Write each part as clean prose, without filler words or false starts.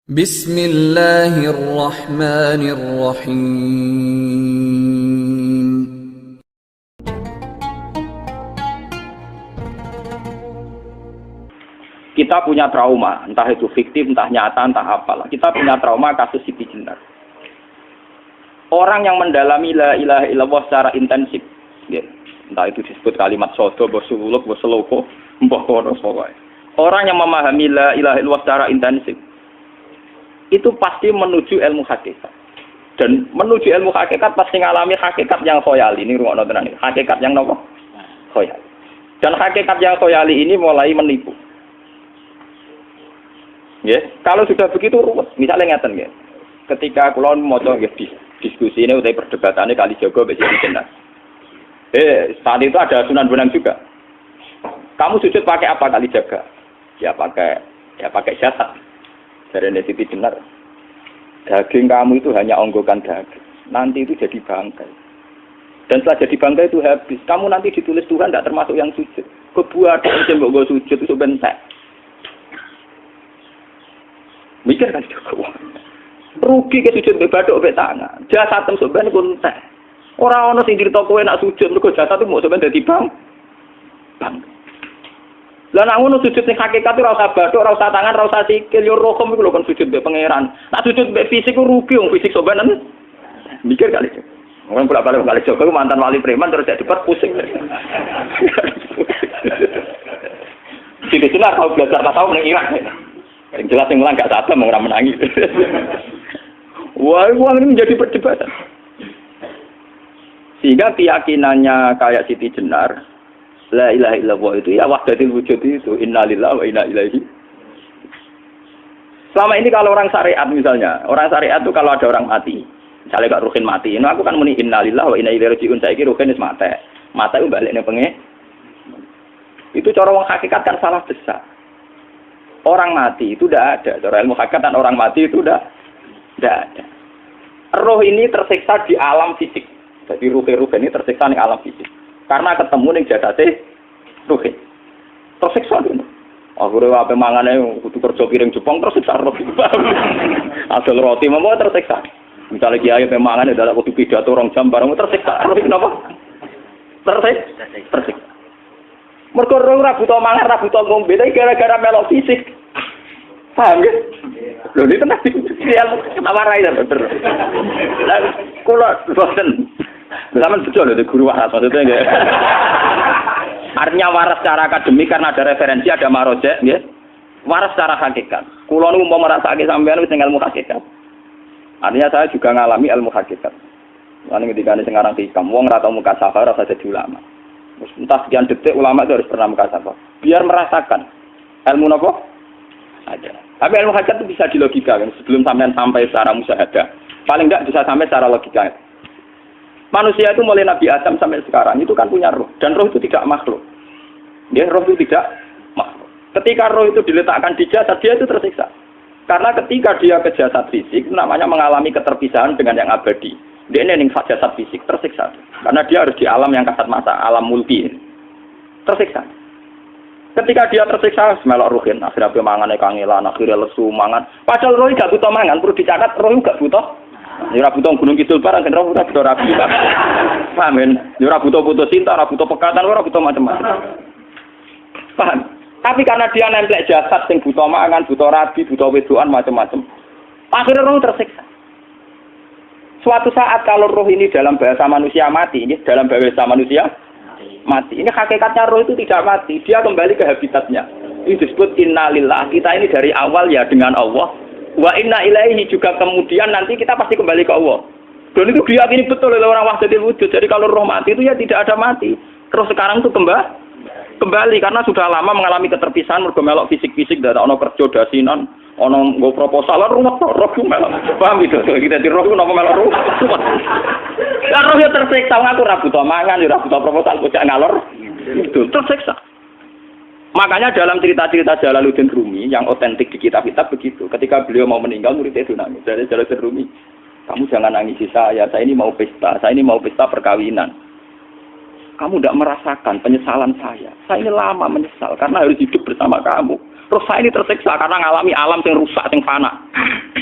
Bismillahirrahmanirrahim. Kita punya trauma, entah itu fiktif, entah nyata, entah apalah. Kita punya trauma kasus Siti Jenar. Orang yang mendalami la ilaha illallah secara intensif, ya, entah itu disebut kalimat sodo, bosuluk, boseloko, mbah kono pokoknya. Orang yang memahami la ilaha illallah secara intensif, itu pasti menuju ilmu hakikat. Dan menuju ilmu hakikat pasti ngalami hakikat yang khoyali. Ini rungokno tenan iki. Hakikat yang nopo? Khoyali. Dan hakikat yang khoyali ini mulai menipu. Ya, kalau sudah begitu ruwet. Misalnya ngeten nggih. Ketika kula maca nggih diskusi ini utai perdebatannya Kalijaga mbek Siti Jenar. Saat itu ada Sunan Bonang juga. Kamu sujud pakai apa Kalijaga? Ya pakai jasad. Dari Siti Jenar, daging kamu itu hanya onggokan daging. Nanti itu jadi bangkai. Dan setelah jadi bangkai itu habis. Kamu nanti ditulis Tuhan tidak termasuk yang sujud. Kebuat yang mbok sujud itu bentek. Mikir kan itu. Rugi ke sujud mbek bathuk mbek tangan. Jasad tem sampean kuntek. Ora ana sing crito kowe nak sujud mergo jasad itu mau sampean dadi bang. Lah nek ngono sujud sing hakikat ora usah bathuk, ora usah tangan, ora usah sikil, yo rokem iku lho kon sujud mbek pangeran. Nek sujud mbek fisik ku rugi wong fisik sobanan. Mikir kali. Wong bolak-balik kali Joko mantan wali preman terus jadi debat pusing. Siti Jenar tau belajar tasawuf ning Irak. Yang jelas yang mulang gak satem ora menangi. Wah, uang ini menjadi perdebatan. Sehingga keyakinannya kayak Siti Jenar, la ilaha illallah itu ya wahdatul wujud itu innalillahi wa inna ilaihi. Selama ini kalau orang syariat misalnya, orang syariat itu kalau ada orang mati, misalnya Kak Ruhin mati, aku kan muni innalillahi wa inna ilaihi raji'un, saiki Ruhin wis mati. Mati ku balik ning penge. Itu cara wong hakikat kan salah besar. Orang mati itu tidak ada. Cara ilmu hakikat kan orang mati itu tidak ada. Roh ini tersiksa di alam fisik. Jadi ruh ini tersiksa di alam fisik. Karena ketemu ning jasate ruhe. Tersiksa dulu. Akhire ape mangane kudu kerja piring Jepang tersiksa roh. Asal roti mau tersiksa. Misalnya kiai ape mangane dadak kudu pidato 2 jam bareng tersiksa. Roh kenapa? Tersiksa. Mergo roh ora butuh mangan, ora butuh ngombe, gara-gara melok fisik. Paham ya? Lho ini tenang kenapa rai bener. Lah kula boten zaman betul ada guru waras maksudnya enggak. Artinya waras secara akademik karena ada referensi, ada marojek, ya. Waras secara hakikat. Kulo nu mau merasake sampean wis ilmu hakikat. Artinya saya juga ngalami ilmu hakikat. Lan ketika sing aran hikam wong ora tau muka safar ora jadi ulama. Entah sekian detik ulama itu harus pernah muka safar. Biar merasakan ilmu napa? Ada. Tapi ilmu hakikat itu bisa dilogikakan sebelum sampai secara musyahadah. Paling enggak bisa sampai secara logika. Manusia itu mulai Nabi Adam sampai sekarang itu kan punya roh, dan roh itu tidak makhluk. Dia roh itu tidak makhluk. Ketika roh itu diletakkan di jasad, dia itu tersiksa. Karena ketika dia ke jasad fisik, namanya mengalami keterpisahan dengan yang abadi. Dia ini jasad fisik tersiksa. Karena dia harus di alam yang kasat mata, alam mulki. Tersiksa. Ketika dia tersiksa, semelok ruhin, akhirnya dia mangan kangelan, akhirnya lesu mangan. Padahal roh tidak butuh mangan, perlu dicatat roh juga butuh. Ya ora butuh gunung kidul barang kan ora butuh rapi. Paham kan? Ya ora butuh putus cinta, ora butuh pekatan, ora butuh macam-macam. Paham? Tapi karena dia nemplek jasad sing butuh mangan, butuh rabi, butuh wedoan macam-macam. Akhirnya roh tersiksa. Suatu saat kalau roh ini dalam bahasa manusia mati, ini dalam bahasa manusia mati. Ini hakikatnya roh itu tidak mati, dia kembali ke habitatnya. Ini disebut innalillah. Kita ini dari awal ya dengan Allah. Wa inna ilaihi juga kemudian nanti kita pasti kembali ke Allah. Dan itu diyakini betul oleh orang wahdatul wujud. Jadi kalau roh mati itu ya tidak ada mati. Terus sekarang itu kembali karena sudah lama mengalami keterpisahan mergo melok fisik-fisik dan ono kerja dasinan, ono nggo proposal rumah roh melok. Paham itu? Kita di roh napa melok roh. Lah roh ya tersiksa aku ora butuh mangan, ora butuh proposal kok ngalor. Itu tersiksa. Makanya dalam cerita-cerita Jalaluddin Rumi yang otentik di kitab-kitab begitu. Ketika beliau mau meninggal, muridnya itu nangis. Dari Jalaluddin Rumi, kamu jangan nangisi saya ini mau pesta perkawinan. Kamu tidak merasakan penyesalan saya. Saya ini lama menyesal karena harus hidup bersama kamu. Roh saya ini tersiksa karena ngalami alam yang rusak, yang fana.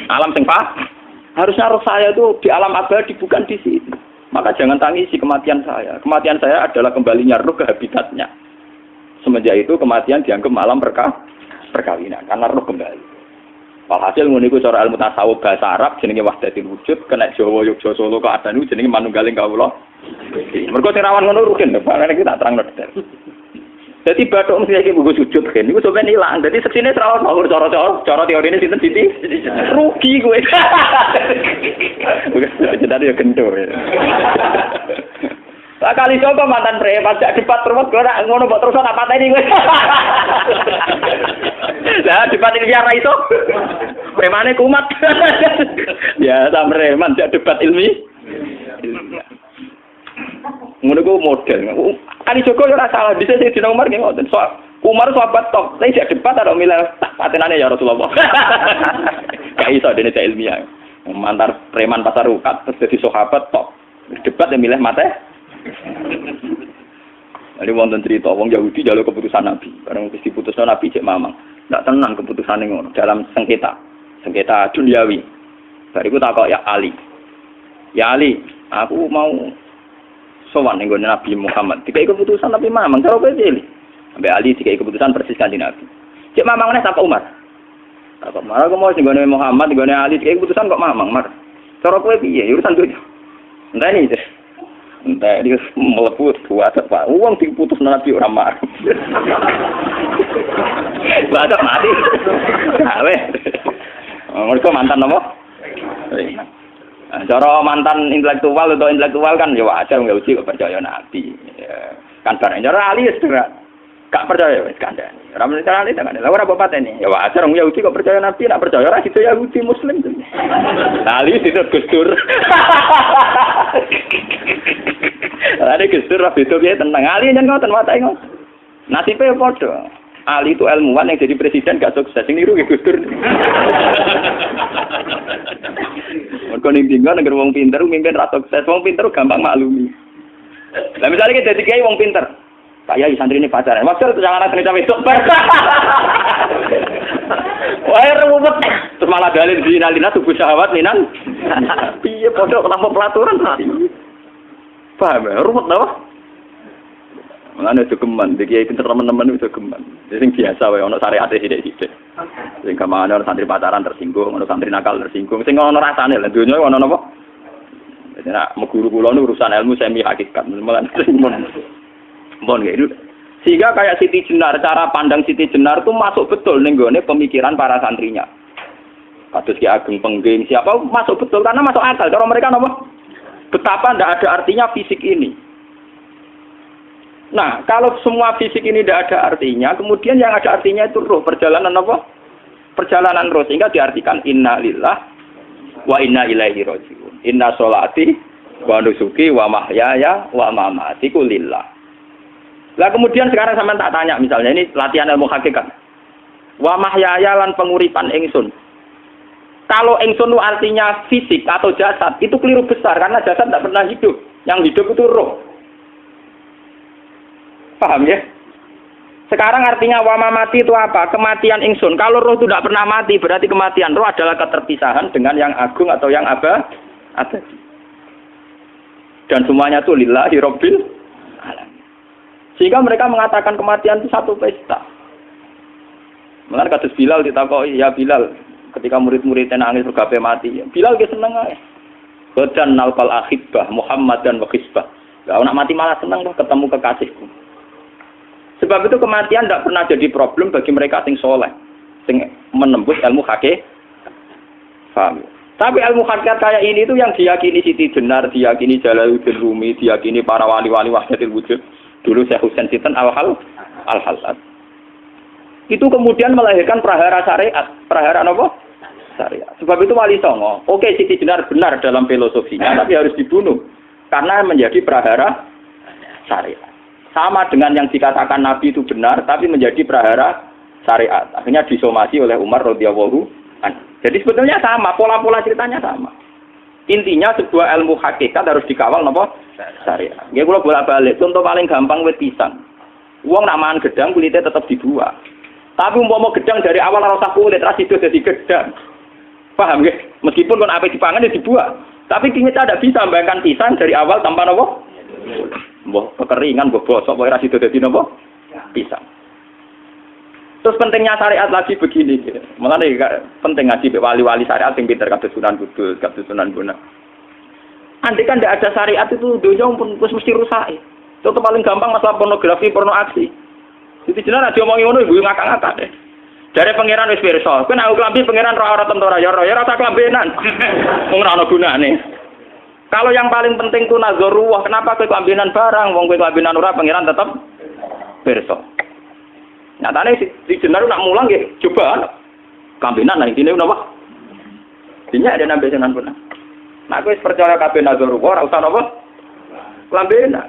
Alam yang fana. Harusnya roh saya itu di alam abadi, bukan di sini. Maka jangan tangisi kematian saya. Kematian saya adalah kembalinya roh ke habitatnya. Semenjak itu kematian dianggap alam perkawinan karena roh kembali. Walhasil ngono iku cara ilmu tasawuf bahasa Arab jenenge wahdatul wujud, kena Jawa Yogya Solo keadaan iku jenenge manunggaling kawula. Mergo sing rawan ngono rugen, barane iki tak terangno detail. Dadi bathuk mesti iki buku sujud kan niku sampeyan ilang. Dadi seksine terawat ngawur cara teorine sinten Siti? Rugi kowe. Jadi ya kendur. Lah kali coba mantan preman jak debat terus kowe ora ngono mbok terus tak pateni kowe. Lah debat ilmiah ra iso. Premane kumat. Ya ta preman jak debat ilmiah. Ngono ku model. Ali Joko ora salah bisa sing dina Umar ngoten. Umar sahabat top, saya jak debat ada milih patenane ya Rasulullah. Gak iso dene jak ilmiah. Mantar preman pasar ukat terus dadi sahabat top. Debat yang milih mate. Jadi wonten cerita wong Yahudi njaluk keputusan Nabi. Bareng wis diputusno Nabi cek mamang. Ndak tenang keputusane ngono dalam sengketa duniawi. Bariku takok ya Ali. Ya Ali, aku mau sowan ning Nabi Muhammad. Dikai keputusan Nabi mamang cara kowe pilih. Ambek Ali dikai keputusan persis kanjeng Nabi. Cek mamang meneh takok Umar. Takok Umar aku mau sing Muhammad ning Ali dikai keputusan kok mamang, Mar. Cara kowe piye? Urusan dunya. Enteni iki. Entah dia meleput buat apa? Uang diputus Nabi orang marah. Baca mati. Awe. Mereka mantan apa? Cara mantan intelektual atau intelektual kan ya wajar nggak uji percaya Nabi. Kan barang cara Ali segera gak percaya wis kandhani. Ora mesti cara Ali kan. Lah ora bapak ini. Ya wajar wong Yahudi kok percaya Nabi, nak percaya ora itu Yahudi Muslim. Ali itu Gusdur. Ada Gusdur lah beda piye tenang. Ali nyen ngoten wae ngoten. Nasibe padha. Ali itu ilmuwan yang jadi presiden gak sukses. Sing niru nggih Gusdur. Mergo ning dinggo negara wong pinter mimpin ra sukses. Wong pinter gampang maklumi. Lah misalnya kita dadi kiai wong pinter. Pak Yai santri ini pacaran. Maksud jangan anak cerita besok. Wah, ruwet. Terus malah dalil di nalina tubuh syahwat minan. Piye padha kenapa pelaturan tadi? Paham ya? Ruwet tau? Mana itu geman, dia pinter teman-teman itu geman. Jadi yang biasa wae ono syariate sithik-sithik. Sing kamane ono santri pacaran tersinggung, ono santri nakal tersinggung. Sing ono rasane lha donya ono napa? Jadi nek guru kula nu urusan ilmu semi hakikat. Malah Bon gitu. Sehingga kayak Siti Jenar, cara pandang Siti Jenar itu masuk betul ning gone pemikiran para santrinya. Kados Ki Ageng Pengging siapa masuk betul karena masuk akal. Cara mereka napa? Betapa tidak ada artinya fisik ini. Nah, kalau semua fisik ini tidak ada artinya, kemudian yang ada artinya itu roh, perjalanan apa? Perjalanan roh, sehingga diartikan inna lillah wa inna ilaihi raji'un. Inna sholati wa nusuki wa mahyaya wa mamatiku lillah. Lah kemudian sekarang sampean tak tanya misalnya ini latihan ilmu hakikat. Wa mahyaya lan penguripan ingsun. Kalau ingsun itu artinya fisik atau jasad, itu keliru besar karena jasad tidak pernah hidup. Yang hidup itu roh. Paham ya? Sekarang artinya wa mamati itu apa? Kematian ingsun. Kalau roh itu tidak pernah mati, berarti kematian roh adalah keterpisahan dengan yang agung atau yang abadi. Dan semuanya itu lillahi rabbil alamin. Sehingga mereka mengatakan kematian itu satu pesta. Mulane kados Bilal ditakoki, ya Bilal, ketika murid-muridnya nangis bergape mati, Bilal ge seneng ae. Badan nalqal akhibah Muhammadan wa hisbah. Lah anak mati malah seneng loh ketemu kekasihku. Sebab itu kematian tidak pernah jadi problem bagi mereka sing soleh, sing menembus ilmu hakikat. Paham? Tapi ilmu hakikat kayak ini itu yang diyakini Siti Jenar, diyakini Jalaluddin Rumi, diyakini para wali-wali wahdatul wujud. Dulu Syekh Husain Sinten Al-Halad. Itu kemudian melahirkan prahara syariat. Prahara apa? Syariat. Sebab itu Wali Songo. Oke, Siti Jenar benar dalam filosofinya, tapi harus dibunuh. Karena menjadi prahara syariat. Sama dengan yang dikatakan Nabi itu benar, tapi menjadi prahara syariat. Akhirnya disomasi oleh Umar radhiyallahu anhu. Jadi sebetulnya sama, pola-pola ceritanya sama. Intinya sebuah ilmu hakikat harus dikawal napa? Syariat. Nggih kula bolak-balik. Contoh paling gampang wit pisang. Wong nak mangan gedang kulitnya tetap dibuang. Tapi umpama gedang dari awal ora usah kulit, ra sido dadi gedang. Paham nggih? Meskipun kon ape dipangan ya dibuat. Tapi kita tidak bisa membayangkan pisang dari awal tanpa napa? Mbah kekeringan, mbah bosok, mbah ra sido dadi napa? Pisang. Terus pentingnya syariat lagi begini. Makanya penting ngaji wali-wali syariat yang pinter kados Sunan Kudus, kados Sunan Bonang. Andai kan tidak ada syariat itu dunia pun mesti rusak. Contoh paling gampang masalah pornografi, porno aksi. Jadi jenengan aja omongi ngono ibu ngakak-ngakak deh. Dari pangeran wis pirsa, kowe nek klambi pangeran ora tentara ya rasa klambenan. Wong ora ana gunane. Kalau yang paling penting ku nazarullah, kenapa kowe klambenan barang, wong kowe klambenan ora pangeran tetep pirsa. Nyatane si jenengan nak mulang nggih coba klambenan nang intine napa? Dinya ada nambah jenengan pun. Nek kowe percaya kabeh nazarullah ora usah napa? Klambenan.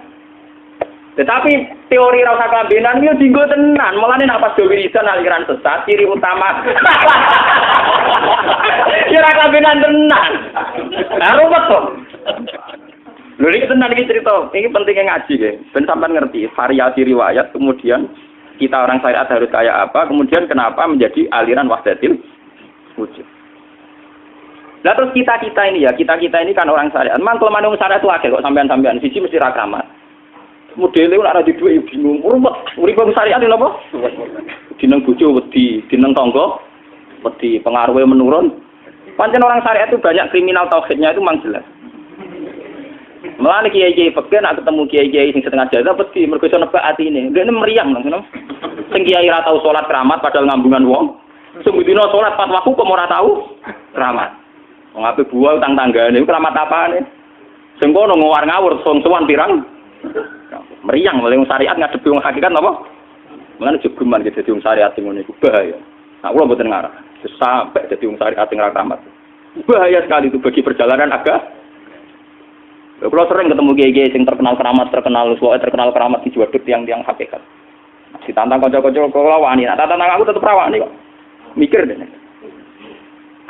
Tetapi teori rasa kelambenan itu dinggo tenan. Mulane nek pas wiridan aliran sesat ciri utama. Kira kelambenan tenan. Lah ruwet to. Lho iki tenan iki cerita. Iki pentingnya ngaji nggih. Ben sampean ngerti variasi riwayat kemudian kita orang syariat harus kayak apa, kemudian kenapa menjadi aliran wahdatil wujud. Lah terus kita ini kan orang syariat. Mang kelemahan orang syariat itu akeh kok sampean-sampean siji mesti ra kramat. Modele ora di duwe bingung. Urip wong syariat lho apa? Dineng bojo wedi, dineng tangga wedi, pengaruhe menurun. Pancen orang syariat itu banyak kriminal tauhidnya itu memang jelas. Mulane kiai-kiai fikih nak ketemu kiai-kiai sing setengah jaza wedi mergo iso nebak atine. Ndekne meriang ngono. Sing kiai ra tau salat keramat padahal ngambungan wong. Sing dina salat pas waktu kok ora tau keramat. Wong ape buah utang tanggane iku keramat apane? Sing kono ngawur-ngawur sowan pirang meriang oleh syariat ngadepi wong hakikat napa? Mengane jogeman gitu dadi wong syariat sing ngene iku bahaya. Nah, kula mboten ngarah. Sampai dadi wong syariat sing ra kramat. Bahaya sekali itu bagi perjalanan agama. Kula sering ketemu kiai-kiai sing terkenal keramat, terkenal keramat di Jawa tiang-tiang hakikat. Ditantang kanca-kanca kula wani, nak tantang aku tetep rawani kok. Mikir deh.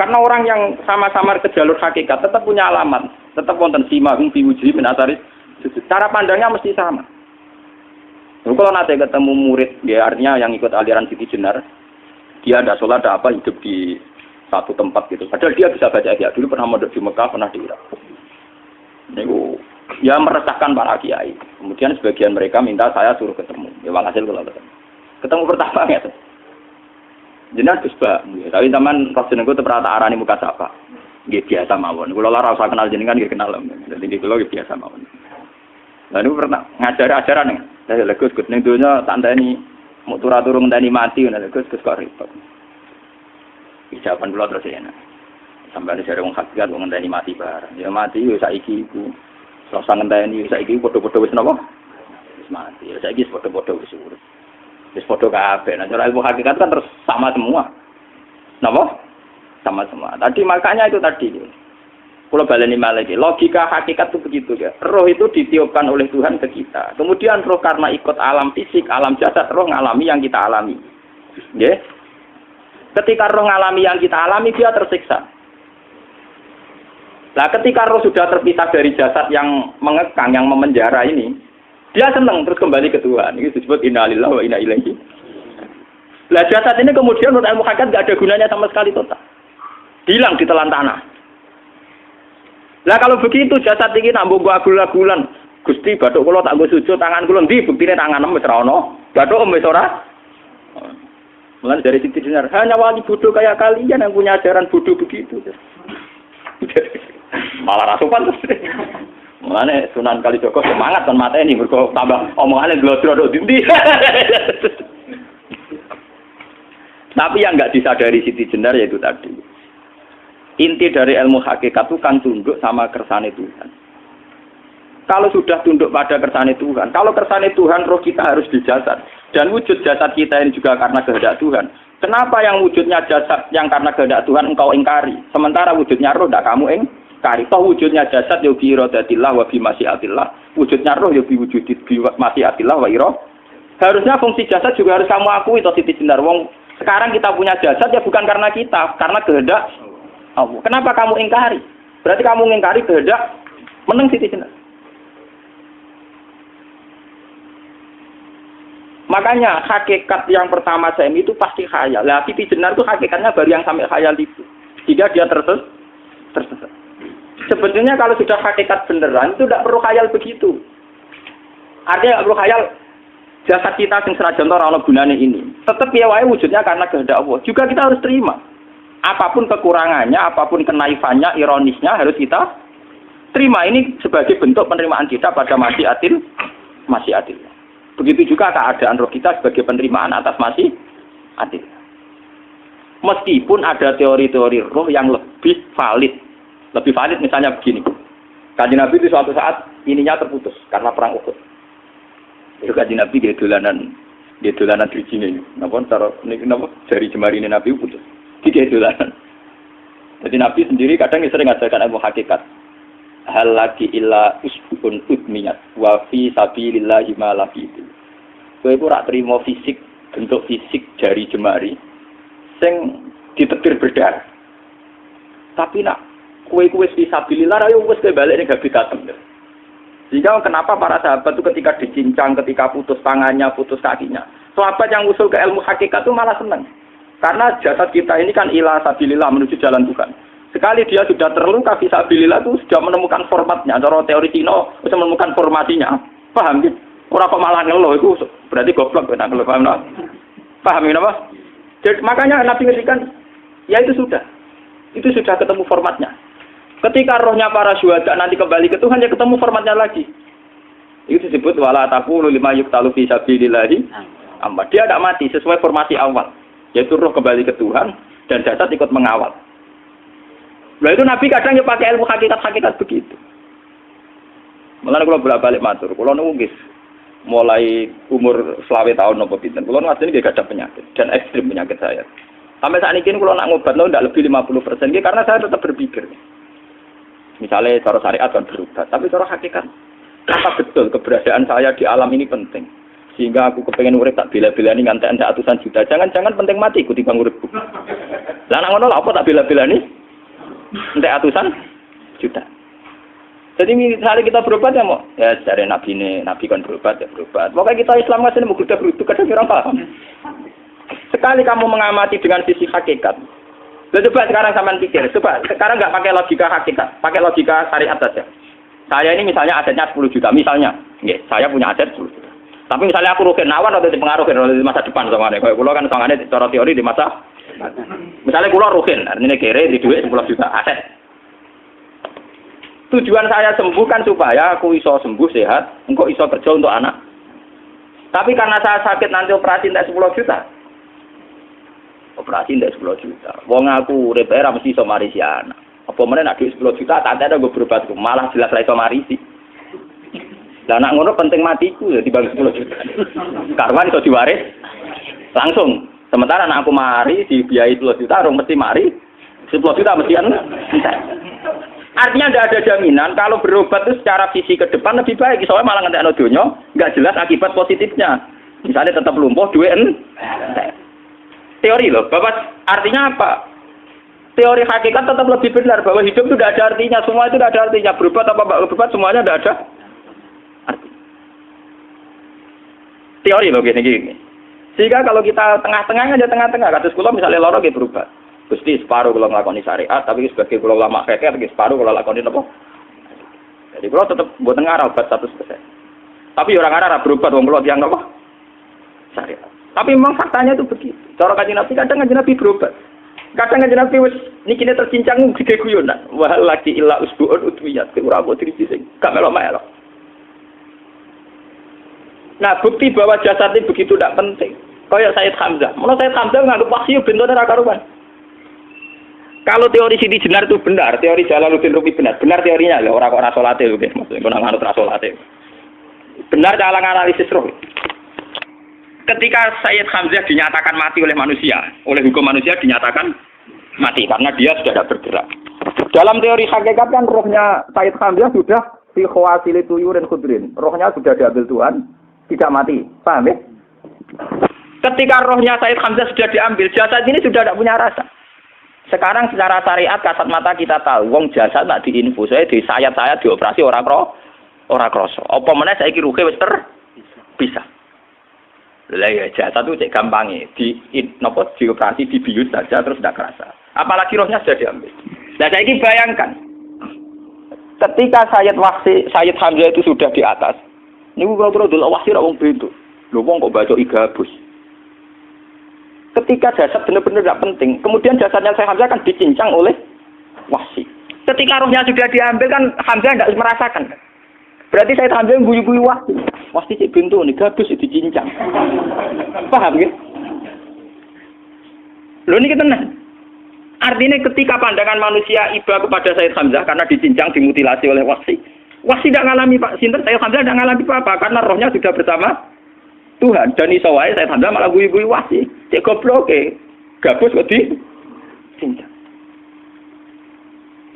Karena orang yang sama-sama ke jalur hakikat tetap punya alamat, tetap wonten simahum fi wujuhi min asaris. Cara pandangnya mesti sama. Kalau nanti ketemu murid, ya artinya yang ikut aliran Siti Jenar, dia ada sholat, ada apa, hidup di satu tempat gitu. Padahal dia bisa baca ihya. Dulu pernah mondok di Mekah, pernah di Irak. Itu ya meresahkan para kiai. Kemudian sebagian mereka minta saya suruh ketemu. Ya walhasil kalau ketemu pertama ya. Jenar Gus Ba, tapi teman pas jenengku terperata arani muka sapa. Nggih biasa mawon. Kula ora usah kenal jenengan nggih kenal. Dadi kula nggih biasa mawon. Lalu pernah ngajar-ajaran nih. Saya Gus ning donya tak ndani mau turu-turu ngenteni mati ngono Gus kok repot. Ucapan kula terus enak. Sampai ada wong hakikat wong ngenteni mati bareng. Ya mati yo saiki iku. Selasa ngenteni saiki padha-padha wis napa? Wis mati. Ya saiki padha-padha wis urip. Wis padha kabeh. Nah cara ilmu hakikat kan terus sama semua. Napa? Sama semua. Tadi makanya itu tadi. Kalau baleni malih logika hakikat itu begitu ya. Roh itu ditiupkan oleh Tuhan ke kita. Kemudian roh karena ikut alam fisik, alam jasad, roh ngalami yang kita alami. Nggih. Ketika roh ngalami yang kita alami dia tersiksa. Nah, ketika roh sudah terpisah dari jasad yang mengekang, yang memenjara ini, dia senang terus kembali ke Tuhan. Ini disebut innalillahi wa inna ilaihi. Lah jasad ini kemudian menurut ilmu hakikat enggak ada gunanya sama sekali total. Hilang di telan tanah. Lah kalau begitu jasad iki nak mbok agul-agulan, Gusti bathuk kula tak nggo sujud tangan kula ndi buktine tangan wis ora ono. Bathuk wis ora. Mulane dari Siti Jenar, hanya wali bodoh kayak kalian yang punya ajaran bodoh begitu. Malah rasupan terus. Mulane Sunan Kalijaga semangat kon mateni mergo tambah omongane glodro ndi. Tapi yang enggak disadari Siti Jenar yaitu tadi. Inti dari ilmu hakikat itu kan tunduk sama kersane Tuhan. Kalau sudah tunduk pada kersane Tuhan, kalau kersane Tuhan roh kita harus di jasad. Dan wujud jasad kita ini juga karena kehendak Tuhan. Kenapa yang wujudnya jasad yang karena kehendak Tuhan engkau ingkari? Sementara wujudnya roh tidak kamu ingkari. Toh wujudnya jasad ya bi iradatillah wa bi masyiatillah. Wujudnya roh ya bi wujudit bi masyiatillah wa ira. Harusnya fungsi jasad juga harus kamu akui toh Siti Jenar. Wong sekarang kita punya jasad ya bukan karena kita, karena kehendak Allah. Kenapa kamu ingkari? Berarti kamu ingkari kehendak meneng Siti Jenar. Makanya hakikat yang pertama Semi itu pasti khayal. Lah Siti Jenar itu hakikatnya baru yang sampai khayal itu. Jika dia tersesat. Sebetulnya kalau sudah hakikat beneran itu tidak perlu khayal begitu. Artinya tidak perlu khayal jasad kita yang senajan ora ana gunane ini. Tetap ya wae wujudnya karena kehendak Allah. Juga kita harus terima. Apapun kekurangannya, apapun kenaifannya, ironisnya harus kita terima. Ini sebagai bentuk penerimaan kita pada masyiatil. Begitu juga keadaan roh kita sebagai penerimaan atas masyiatil. Meskipun ada teori-teori roh yang lebih valid. Lebih valid misalnya begini. Kanjeng Nabi itu suatu saat ininya terputus karena perang Uhud. Itu Kanjeng Nabi dia dolanan drijine. Napa cara napa jari jemari ini Nabi putus. Dia dolanan. Jadi Nabi sendiri kadang sering ngajarkan ilmu hakikat. Hal lagi illa usbun udmiyat wa fi sabilillahi ma lafitu. Kowe ora trimo fisik, bentuk fisik jari jemari sing ditetir berdarah. Tapi nak kowe fi sabilillah ayo wis balik ning habitatem. Sehingga kenapa para sahabat itu ketika dicincang, ketika putus tangannya, putus kakinya, sahabat yang usul ke ilmu hakikat itu malah senang. Karena jasad kita ini kan ila sabilillah menuju jalan Tuhan. Sekali dia sudah terluka fisabilillah itu sudah menemukan formatnya. Cara teori Cina sudah menemukan formasinya. Paham gitu? Orang kok malah ngeluh itu berarti goblok benar ngeluh. Paham tak? Paham apa? Jadi makanya Nabi ngertikan ya itu sudah ketemu formatnya. Ketika rohnya para syuhada nanti kembali ke Tuhan ya ketemu formatnya lagi. Itu disebut wala taqulu lima yuqtalu fi sabilillahi amma. Dia tidak mati sesuai formasi awal. Yaitu roh kembali ke Tuhan dan jasad ikut mengawal. Nah itu Nabi kadang ya pakai ilmu hakikat begitu. Mulane kula bolak-balik matur, kula niku nggih mulai umur 20 tahun napa pinten. Kula nu asline nggih gadah penyakit dan ekstrim penyakit saya. Sampai saat ini kula nak ngobatno ndak lebih 50% nggih karena saya tetap berpikir. Misalnya cara syariat kan berobat, tapi cara hakikat apa betul keberadaan saya di alam ini penting. Sehingga aku kepengen urip tak bela-belani ngantek atusan juta. Jangan-jangan penting mati ikuti bang uripku. Lah nak ngono lha apa tak bela-belani? Entek atusan juta. Jadi misalnya kita berobat ya mau ya dari Nabi kan berobat ya berobat. Pokoknya kita Islam kan sini mau kerja beruduk kadang kira paham. Sekali kamu mengamati dengan sisi hakikat. Coba sekarang sampean pikir, coba sekarang nggak pakai logika hakikat, pakai logika syariat saja. Saya ini misalnya asetnya 10 juta, misalnya, nggih, saya punya aset 10 juta. Tapi misalnya aku rugi nawar atau dipengaruhi di masa depan sama nih, kalau kan soalnya cara teori di masa. Misalnya kulo rugen, artinya kere di duit 10 juta aset. Tujuan saya sembuh kan supaya aku iso sembuh sehat, engkau iso kerja untuk anak. Tapi karena saya sakit nanti operasi tidak 10 juta. Operasi tidak 10 juta. Wong aku repair mesti iso marisi anak. Apa meneh nek 10 juta tak ada gue berobat malah jelas ra iso marisi. Lah anak ngono penting matiku ya dibagi 10 juta. Karwan iso diwaris langsung. Sementara anak aku mari dibiayai 10 juta, orang mesti mari 10 juta mesti entek. Artinya tidak ada jaminan kalau berobat itu secara visi ke depan lebih baik. Soalnya malah ngentekno donya, nggak jelas akibat positifnya. Misalnya tetap lumpuh, duit entek. Teori loh, Bapak. Artinya apa? Teori hakikat tetap lebih benar bahwa hidup itu tidak ada artinya, semua itu tidak ada artinya. Berobat apa berobat semuanya tidak ada arti. Teori loh gini. Sehingga kalau kita tengah-tengah aja tengah-tengah, kados kula misalnya loro nggih berubah. Gusti separuh kula nglakoni syariat, tapi sebagai kula ulama fikih nggih separuh kula lakoni napa? Jadi kula tetep mboten ngarah obat 100%. Tapi ora ngarah berobat wong kula tiyang napa? Syariat. Tapi memang faktanya itu begitu. Cara Kanjeng Nabi kadang Kanjeng Nabi berobat. Kadang Kanjeng Nabi wis niki tercincang gede guyonan. Wa laki illa usbu'un utwiyat. Ora kok dirisi sing gak melok-melok. Nah, bukti bahwa jasad ini begitu tidak penting. Kayak Sayyid Hamzah. Menurut Sayyid Hamzah nganggep wahyu bentone ra karuan. Kalau teori Siti Jenar itu benar, teori Jalaluddin Rumi benar teorinya lho, ora kok ora salate lho, maksudnya kok nganut ra salate. Benar dalam analisis roh. Ketika Sayyid Hamzah dinyatakan mati oleh manusia, oleh hukum manusia dinyatakan mati karena dia sudah tidak bergerak. Dalam teori hakikat kan rohnya Sayyid Hamzah sudah fi khawasili tuyurin khudrin. Rohnya sudah diambil Tuhan. Tidak mati, paham ya? Ketika rohnya Sayyid Hamzah sudah diambil, jasad ini sudah tidak punya rasa. Sekarang secara syariat kasat mata kita tahu, wong jasad nak diinfus, saya dioperasi orang kroso. Apa meneh saiki ruhe wis bisa. Lah ya jasad itu cek gampangnya dioperasi dibius saja terus tidak kerasa. Apalagi rohnya sudah diambil. Nah saya ini bayangkan ketika Sayyid Hamzah itu sudah di atas. Ini kalau dulu wahsi orang begitu. Lu kok baca igabus. Ketika jasad benar-benar tidak penting, kemudian jasadnya Sayyid Hamzah kan dicincang oleh wahsi. Ketika rohnya sudah diambil kan Hamzah tidak merasakan. Berarti Sayyid Hamzah guyu-guyu wahsi. Wahsi cek pintu nih gabus dicincang. Paham ya? Loh ini kita artinya ketika pandangan manusia iba kepada Sayyid Hamzah karena dicincang, dimutilasi oleh wahsi. Wahsi tidak mengalami Pak Sinten, Sayyid Hamzah tidak mengalami apa-apa karena rohnya sudah bersama Tuhan. Dan iso wae Sayyid Hamzah malah guyu-guyu wahsi. Cek goblok gabus kok dicincang.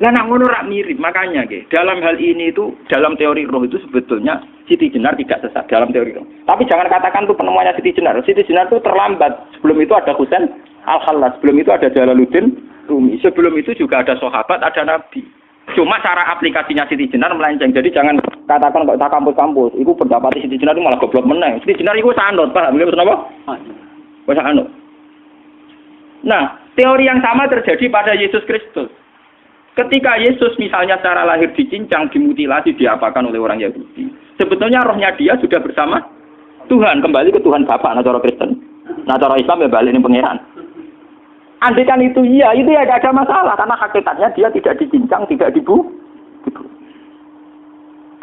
Lah nak ngono rak mirip, makanya dalam hal ini itu dalam teori roh itu sebetulnya Siti Jenar tidak sesat dalam teori roh. Tapi jangan katakan itu penemuannya Siti Jenar. Siti Jenar itu terlambat. Sebelum itu ada Husain Al-Khallas, sebelum itu ada Jalaluddin Rumi, sebelum itu juga ada sahabat, ada nabi. Cuma cara aplikasinya Siti Jenar melenceng. Jadi jangan katakan kok tak kampus-kampus, itu pendapat Siti Jenar itu malah goblok meneng. Siti Jenar itu sanut, paham nggih maksud apa? Wis sanut. Nah, teori yang sama terjadi pada Yesus Kristus. Ketika Yesus misalnya secara lahir dicincang, dimutilasi, diapakan oleh orang Yahudi. Sebetulnya rohnya dia sudah bersama Tuhan, kembali ke Tuhan Bapa, nah cara Kristen. Nah cara Islam ya balik ini pangeran. Andaikan itu iya, itu ya tidak ada masalah karena hakikatnya dia tidak dicincang, tidak dibunuh.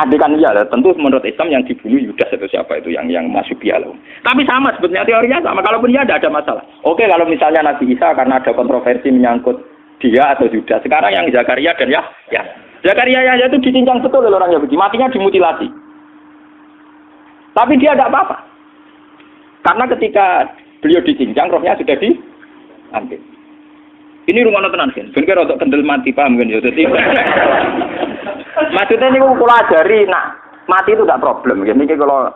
Andaikan iya, tentu menurut Islam yang dibunuh Yudas atau siapa itu yang masuk dia loh. Tapi sama sebetulnya teorinya sama. Kalaupun iya tidak ada masalah. Oke, kalau misalnya Nabi Isa karena ada kontroversi menyangkut dia atau Yudas. Sekarang yang Zakaria dan ya Zakaria ya itu dicincang betul oleh orang Yahudi, matinya dimutilasi. Tapi dia tidak apa-apa. Karena ketika beliau dicincang, rohnya sudah diambil. Ini rumah tenan kan. Bener untuk kendel mati paham kan ya. Maksudnya ini kalau ajari, nah mati itu tidak problem. Ini kalau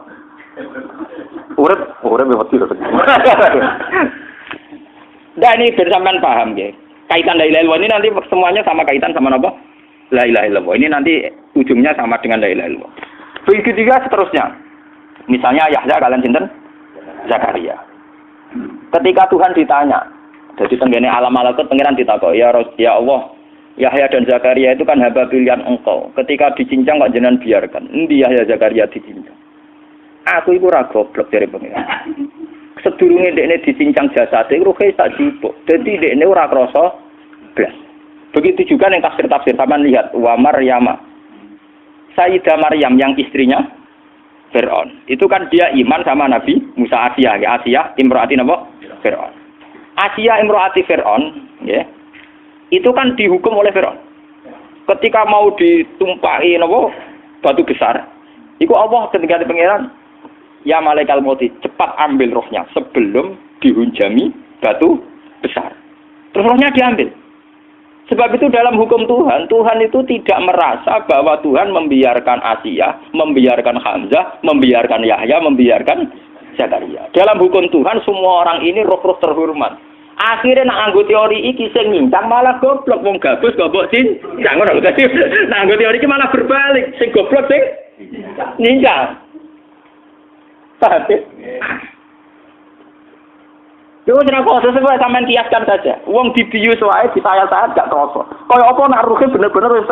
urip mati. Nah ini bersamaan paham ya. Kaitan la ilaha illallah ini nanti semuanya sama kaitan sama apa? La ilaha illallah. Ini nanti ujungnya sama dengan la ilaha illallah. Begitu juga seterusnya. Misalnya Yahya kalian sinten? Zakaria. Ketika Tuhan ditanya, jadi tenggene alam malakut pangeran ditakok, ya Allah, Yahya dan Zakaria itu kan hamba pilihan engkau. Ketika dicincang kok jenengan biarkan. Endi Yahya Zakaria dicincang? Aku iku ora goblok dari pangeran. Sedurunge dekne dicincang jasate ruhe sak jupuk. Dadi dekne ora krasa blas. Begitu juga yang tafsir-tafsir sampean lihat wa Maryam. Sayyidah Maryam yang istrinya Fir'aun. Itu kan dia iman sama Nabi Musa Asia imro'ati napa? Fir'aun. Asia imro'ati Fir'aun, ya. Itu kan dihukum oleh Fir'aun. Ketika mau ditumpahi napa? Batu besar. Iku Allah ketika di pangeran ya malaikat mauti, cepat ambil rohnya sebelum dihunjami batu besar. Terus rohnya diambil. Sebab itu dalam hukum Tuhan, Tuhan itu tidak merasa bahwa Tuhan membiarkan Asia, membiarkan Hamzah, membiarkan Yahya, membiarkan Zakaria. Dalam hukum Tuhan, semua orang ini roh-roh terhormat. Akhirnya nak anggo teori iki sing nyincang malah goblok wong gabus goblok cincang ngono lho. Nah anggo teori iki malah berbalik, sing goblok sing nyincang. Yo ora kok sesuai sampean kiaskan saja. Wong dibius wae ditayal-tayal gak kroso. Kaya apa nak ruhe bener-bener wis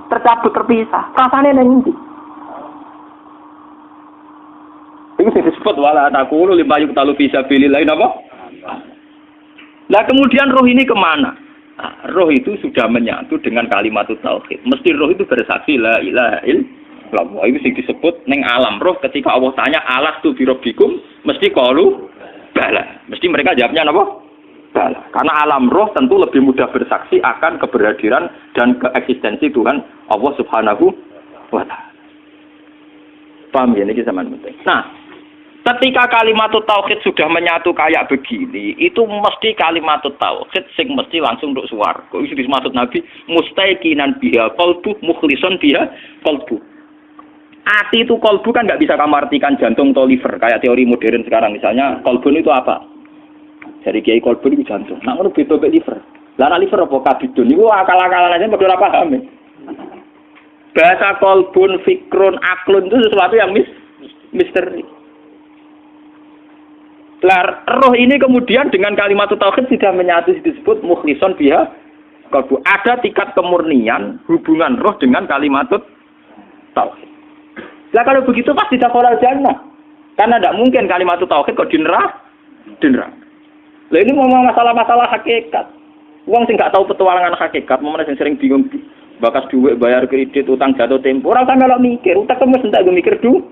tercabut terpisah. Rasane nang ndi? Iku sing disebut wala taqulu lima yuqtalu fi sabilillah napa? Lah kemudian roh ini kemana? Nah, roh itu sudah menyatu dengan kalimat tauhid. Mesti roh itu bersaksi la ilaha illallah. Itu sing disebut ning alam roh ketika Allah tanya alastu bi rabbikum mesti qalu bala. Mesti mereka jawabnya apa? Bala. Karena alam roh tentu lebih mudah bersaksi akan keberhadiran dan keeksistensi Tuhan Allah Subhanahu wa taala. Paham ya ini zaman penting. Nah, ketika kalimat tauhid sudah menyatu kayak begini, itu mesti kalimat tauhid sing mesti langsung untuk swarga. Itu dimaksud Nabi mustaiqinan biha qalbu mukhlisan biha qalbu. Hati itu kolbu kan nggak bisa kamu artikan jantung atau liver kayak teori modern sekarang misalnya kolbun itu apa? Dari kiai kolbun itu jantung. Nah kalau beda liver. Lara liver apa kabidun? Itu akal-akalan aja berdua paham ya. Bahasa kolbun, fikrun, aklun itu sesuatu yang misteri. roh ini kemudian dengan kalimat tauhid sudah menyatu disebut mukhlison biha qalbu. Ada tingkat kemurnian hubungan roh dengan kalimat tauhid. Lah kalau begitu pasti dakhalal jannah. Karena tidak mungkin kalimat tauhid kok di neraka. Lah ini memang masalah-masalah hakikat. Wong sing gak tahu petualangan hakikat, momene sing sering bingung bakas duit, bayar kredit, utang jatuh tempo. Ora usah melok mikir, utek temes entek go mikir duit.